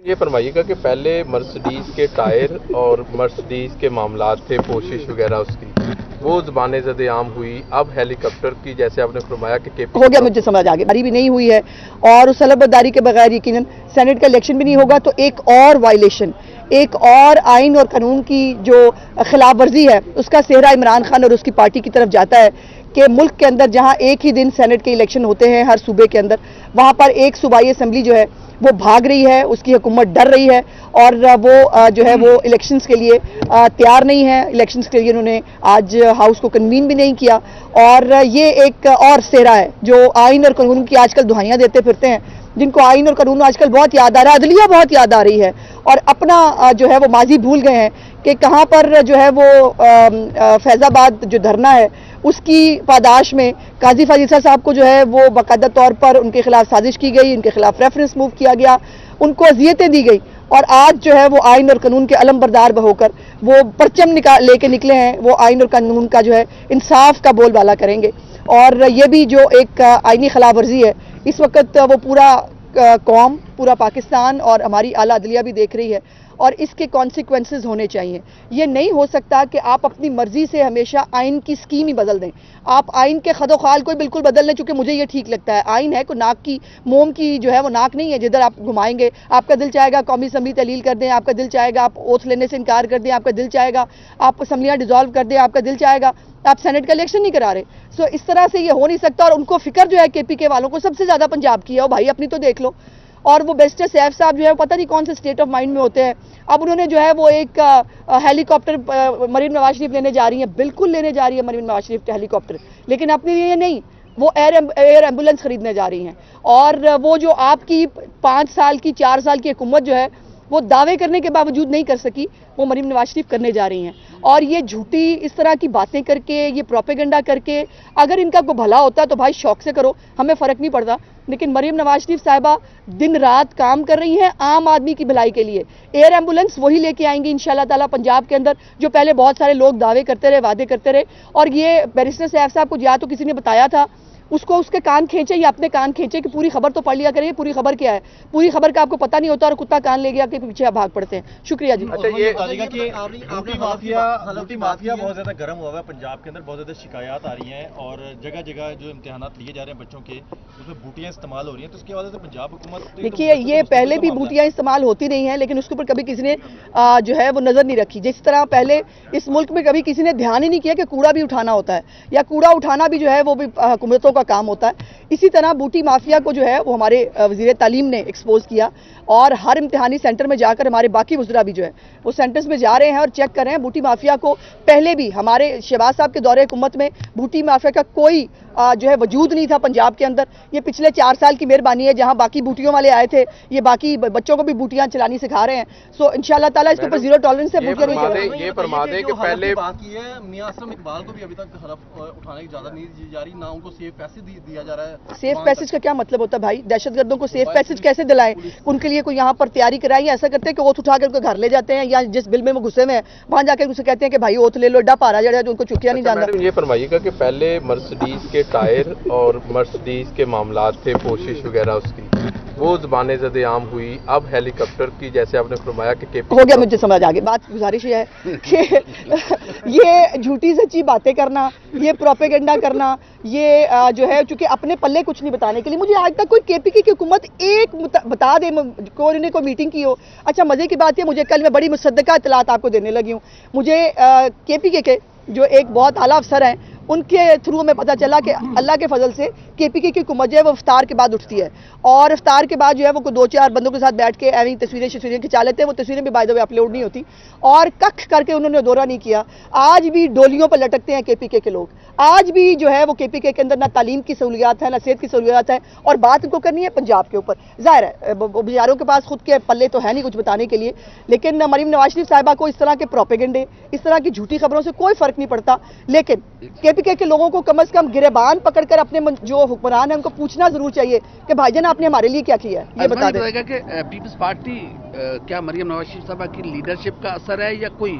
یہ فرمائیے گا کہ پہلے مرسڈیز کے ٹائر اور مرسڈیز کے معاملات تھے، کوشش وغیرہ اس کی، وہ زبانیں زد عام ہوئی، اب ہیلی کاپٹر کی جیسے آپ نے فرمایا کہ ہو گیا، مجھے سمجھ آ گیا، باری بھی نہیں ہوئی ہے اور اس علم برداری کے بغیر یقیناً سینٹ کا الیکشن بھی نہیں ہوگا، تو ایک اور وائلیشن، ایک اور آئین اور قانون کی جو خلاف ورزی ہے اس کا صحرا عمران خان اور اس کی پارٹی کی طرف جاتا ہے کہ ملک کے اندر جہاں ایک ہی دن سینٹ کے الیکشن ہوتے ہیں ہر صوبے کے اندر، وہاں پر ایک صوبائی اسمبلی جو ہے وہ بھاگ رہی ہے، اس کی حکومت ڈر رہی ہے اور وہ جو ہے وہ الیکشنز کے لیے تیار نہیں ہے، الیکشنز کے لیے انہوں نے آج ہاؤس کو کنوین بھی نہیں کیا، اور یہ ایک اور صحرا ہے جو آئین اور قانون کی آج کل دہائیاں دیتے پھرتے ہیں، جن کو آئین اور قانون آج کل بہت یاد آ رہا ہے، عدلیہ بہت یاد آ رہی ہے اور اپنا جو ہے وہ ماضی بھول گئے ہیں کہ کہاں پر جو ہے وہ فیض آباد جو دھرنا ہے اس کی پاداش میں قاضی فاضل صاحب کو جو ہے وہ باقاعدہ طور پر ان کے خلاف سازش کی گئی، ان کے خلاف ریفرنس موو کیا گیا، ان کو اذیتیں دی گئی، اور آج جو ہے وہ آئین اور قانون کے علم بردار ہو کر وہ پرچم لے کے نکلے ہیں، وہ آئین اور قانون کا جو ہے انصاف کا بول بالا کریں گے، اور یہ بھی جو ایک آئینی خلاف ورزی ہے اس وقت وہ پورا قوم، پورا پاکستان اور ہماری اعلیٰ عدلیہ بھی دیکھ رہی ہے، اور اس کے کانسیکوینسز ہونے چاہیے۔ یہ نہیں ہو سکتا کہ آپ اپنی مرضی سے ہمیشہ آئین کی سکیم ہی بدل دیں، آپ آئین کے خد و خال کو بالکل بدل لیں چونکہ مجھے یہ ٹھیک لگتا ہے، آئین ہے کوئی ناک کی موم کی جو ہے وہ ناک نہیں ہے جدھر آپ گھمائیں گے، آپ کا دل چاہے گا قومی اسمبلی تحلیل کر دیں، آپ کا دل چاہے گا آپ اوتھ لینے سے انکار کر دیں، آپ کا دل چاہے گا آپ اسمبلیاں ڈیزالو کر دیں، آپ کا دل چاہے گا آپ سینٹ کا الیکشن نہیں کرا رہے، سو اس طرح سے یہ ہو نہیں سکتا، اور ان کو فکر جو ہے کے پی کے والوں کو سب سے زیادہ پنجاب کی ہے، اور بھائی اپنی تو دیکھ لو، اور وہ بیسٹر سیف صاحب جو ہے پتہ نہیں کون سے اسٹیٹ آف مائنڈ میں ہوتے ہیں، اب انہوں نے جو ہے وہ ایک ہیلی کاپٹر مریم نواز شریف لینے جا رہی ہیں، بالکل لینے جا رہی ہے مریم نواز شریف ہیلی کاپٹر، لیکن اپنے لیے نہیں، وہ ایئر ایمبولینس خریدنے جا رہی ہیں، اور وہ جو آپ کی 5 سال کی 4 سال کی حکومت جو ہے وہ دعوے کرنے کے باوجود نہیں کر سکی، وہ مریم نواز شریف کرنے جا رہی ہیں، اور یہ جھوٹی اس طرح کی باتیں کر کے، یہ پروپیگنڈا کر کے، اگر ان کا کوئی بھلا ہوتا تو بھائی شوق سے کرو، ہمیں فرق نہیں پڑتا، لیکن مریم نواز شریف صاحبہ دن رات کام کر رہی ہیں عام آدمی کی بھلائی کے لیے، ایئر ایمبولینس وہی لے کے آئیں گی انشاءاللہ تعالیٰ پنجاب کے اندر جو پہلے بہت سارے لوگ دعوے کرتے رہے، وعدے کرتے رہے، اور یہ بیرسٹر سیف صاحب کو یا تو کسی نے بتایا تھا، اس کو اس کے کان کھینچے یا اپنے کان کھینچے کہ پوری خبر تو پڑھ لیا کریں، پوری خبر کیا ہے، پوری خبر کا آپ کو پتہ نہیں ہوتا اور کتا کان لے گیا کہ پیچھے آپ بھاگ پڑتے ہیں۔ شکریہ جی۔ اچھا، یہ بوٹی مافیا بہت زیادہ گرم ہوا ہے پنجاب کے اندر، بہت زیادہ شکایات آ رہی ہیں اور جگہ جگہ جو امتحانات لیے جا رہے ہیں بچوں کے اس میں بوٹیاں استعمال ہو رہی ہیں، تو اس کے حوالے سے پنجاب حکومت دیکھیے یہ پہلے بھی بوٹیاں استعمال ہوتی رہی ہیں لیکن اس کے اوپر کبھی کسی نے جو ہے وہ نظر نہیں رکھی، جس طرح پہلے اس ملک میں کبھی کسی نے دھیان ہی نہیں کیا کہ کوڑا بھی اٹھانا ہوتا ہے یا کوڑا اٹھانا بھی جو ہے وہ بھی حکومتوں کا کام ہوتا ہے، اسی طرح بوٹی مافیا کو جو ہے وہ ہمارے وزیر تعلیم نے ایکسپوز کیا، اور ہر امتحانی سینٹر میں جا کر ہمارے باقی وزراء بھی جو ہے وہ سینٹرز میں جا رہے ہیں اور چیک کر رہے ہیں بوٹی مافیا کو۔ پہلے بھی ہمارے شہباز صاحب کے دور حکومت میں بوٹی مافیا کا کوئی جو ہے وجود نہیں تھا پنجاب کے اندر، یہ پچھلے 4 سال کی مہربانی ہے جہاں باقی بوٹیوں والے آئے تھے، یہ باقی بچوں کو بھی بوٹیاں چلانی سکھا رہے ہیں، سو انشاءاللہ تعالیٰ اس کے اوپر زیرو ٹالرنس ہے، بوٹیاں نہیں چلانی۔ یہ فرما دیں کہ پہلے بات کی ہے میاں اسلم اقبال کو بھی ابھی تک حلف اٹھانے کی اجازت نہیں دی جا رہی، نہ ان کو سیف پیسج دیا جا رہا ہے۔ سیف پیسج کا کیا مطلب ہوتا ہے بھائی؟ دہشت گردوں کو سیف پیسج کیسے دلائیں؟ ان کے لیے کوئی یہاں پر تیاری کرائیں یا ایسا کرتے ہیں کہ اوتھ اٹھا کر ان کو گھر لے جاتے ہیں، یا جس بل میں وہ گھسے میں ہیں وہاں جا کے ان سے کہتے ہیں کہ بھائی اوتھ لے لو، ڈا پارا جڑا جو ان کو چکیا نہیں جانا۔ یہ فرمائیے گا کہ پہلے مرسڈیز کے ٹائر اور مرسڈیز کے معاملات تھے، کوشش وغیرہ اس کی، وہ زبانیں زد عام ہوئی، اب ہیلی کاپٹر کی جیسے آپ نے فرمایا کہ ہو گیا، مجھے سمجھ آ گیا، بات گزارش یہ ہے کہ یہ جھوٹی سچی باتیں کرنا، یہ پروپیگنڈا کرنا، یہ جو ہے چونکہ اپنے پلے کچھ نہیں بتانے کے لیے، مجھے آج تک کوئی کے پی کی حکومت ایک بتا دے کوئی نے کوئی میٹنگ کی ہو۔ اچھا مزے کی بات ہے، مجھے کل میں بڑی مصدقہ اطلاعات آپ کو دینے لگی ہوں، مجھے کے پی کے جو ایک بہت اعلیٰ افسر ہیں ان کے تھرو میں پتہ چلا کہ اللہ کے فضل سے کے پی کی حکومت جو ہے وہ افطار کے بعد اٹھتی ہے، اور افطار کے بعد جو ہے وہ کوئی 2-4 بندوں کے ساتھ بیٹھ کے ایویں تصویریں کھنچا لیتے ہیں، وہ تصویریں بھی بائی دا وے اپلوڈ نہیں ہوتی، اور ککھ کر کے انہوں نے دورہ نہیں کیا۔ آج بھی ڈولیوں پر لٹکتے ہیں کے پی کے لوگ، آج بھی جو ہے وہ کے پی کے اندر نہ تعلیم کی سہولیات ہیں نہ صحت کی سہولیات ہیں، اور بات ان کو کرنی ہے پنجاب کے اوپر۔ ظاہر ہے بیچاروں کے پاس خود کے پلے تو ہے نہیں کچھ بتانے کے لیے، لیکن مریم نواز شریف صاحبہ کو اس طرح کے پروپیگنڈے، اس طرح کی جھوٹی خبروں سے کوئی فرق نہیں پڑتا، لیکن کے پی کے لوگوں کو کم از کم گریبان پکڑ کر اپنے جو حکمران ہیں ان کو پوچھنا ضرور چاہیے کہ بھائی جان آپ نے ہمارے لیے کیا کیا ہے، یہ بتا دیں۔ کہ پیپلز پارٹی کیا مریم نواز شریف صاحبہ کی لیڈرشپ کا اثر ہے یا کوئی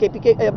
KPK